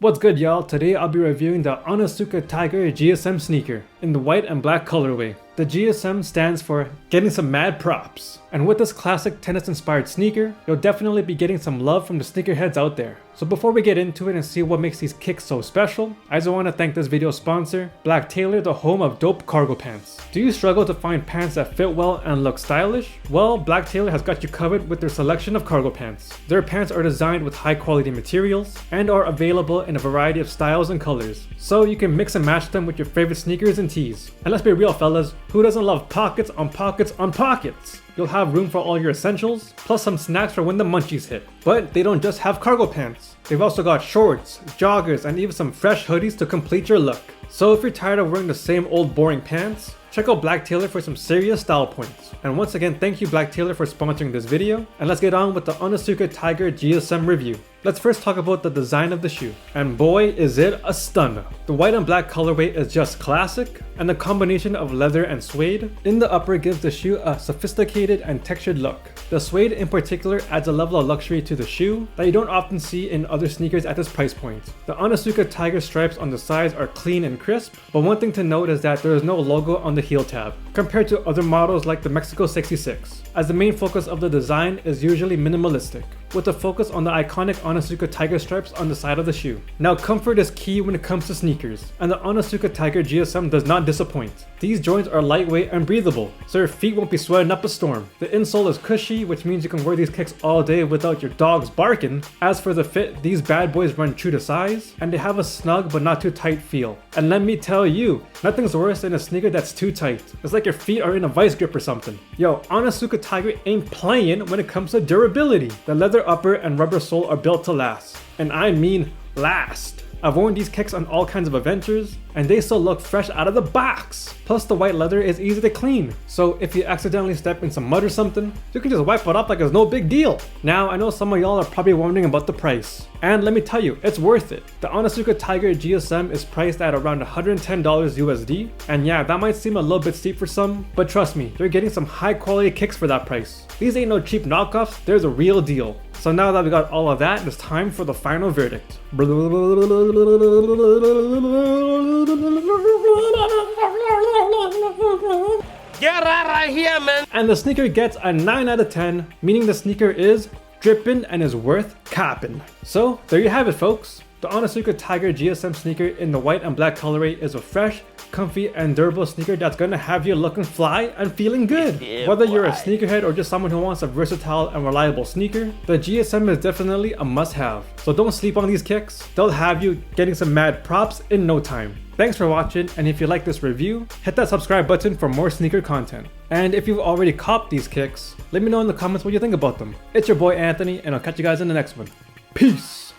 What's good, y'all? Today I'll be reviewing the Onitsuka Tiger GSM sneaker in the white and black colorway. The GSM stands for getting some mad props. And with this classic tennis inspired sneaker, you'll definitely be getting some love from the sneakerheads out there. So before we get into it and see what makes these kicks so special, I just want to thank this video sponsor, Black Tailor, the home of dope cargo pants. Do you struggle to find pants that fit well and look stylish? Well, Black Tailor has got you covered with their selection of cargo pants. Their pants are designed with high quality materials and are available in a variety of styles and colors, so you can mix and match them with your favorite sneakers and tees. And let's be real, fellas, who doesn't love pockets on pockets on pockets? You'll have room for all your essentials, plus some snacks for when the munchies hit. But they don't just have cargo pants. They've also got shorts, joggers, and even some fresh hoodies to complete your look. So if you're tired of wearing the same old boring pants, check out Black Tailor for some serious style points. And once again, thank you Black Tailor for sponsoring this video, and let's get on with the Onitsuka Tiger GSM review. Let's first talk about the design of the shoe, and boy is it a stunner. The white and black colorway is just classic, and the combination of leather and suede in the upper gives the shoe a sophisticated and textured look. The suede in particular adds a level of luxury to the shoe that you don't often see in other sneakers at this price point. The Onitsuka Tiger stripes on the sides are clean and crisp, but one thing to note is that there is no logo on the heel tab, compared to other models like the Mexico 66, as the main focus of the design is usually minimalistic, with a focus on the iconic Onitsuka Tiger stripes on the side of the shoe. Now, comfort is key when it comes to sneakers, and the Onitsuka Tiger GSM does not disappoint. These joints are lightweight and breathable, so your feet won't be sweating up a storm. The insole is cushy, which means you can wear these kicks all day without your dogs barking. As for the fit, these bad boys run true to size, and they have a snug but not too tight feel. And let me tell you, nothing's worse than a sneaker that's too tight. It's like your feet are in a vice grip or something. Yo, Onitsuka Tiger ain't playing when it comes to durability. The leather upper and rubber sole are built to last, and I mean last. I've worn these kicks on all kinds of adventures, and they still look fresh out of the box. Plus the white leather is easy to clean, so if you accidentally step in some mud or something, you can just wipe it up like it's no big deal. Now, I know some of y'all are probably wondering about the price, and let me tell you, it's worth it. The Onitsuka Tiger GSM is priced at around $110 USD, and yeah, that might seem a little bit steep for some, but trust me, you're getting some high quality kicks for that price. These ain't no cheap knockoffs, they're the real deal. So now that we got all of that, it's time for the final verdict. Get out of here, man! And the sneaker gets a 9 out of 10, meaning the sneaker is drippin' and is worth coppin'. So there you have it, folks. The Onitsuka Tiger GSM sneaker in the white and black colorway is a fresh, comfy, and durable sneaker that's gonna have you looking fly and feeling good. Yeah, whether you're a sneakerhead or just someone who wants a versatile and reliable sneaker, the GSM is definitely a must-have. So don't sleep on these kicks. They'll have you getting some mad props in no time. Thanks for watching, and if you like this review, hit that subscribe button for more sneaker content. And if you've already copped these kicks, let me know in the comments what you think about them. It's your boy Anthony, and I'll catch you guys in the next one. Peace!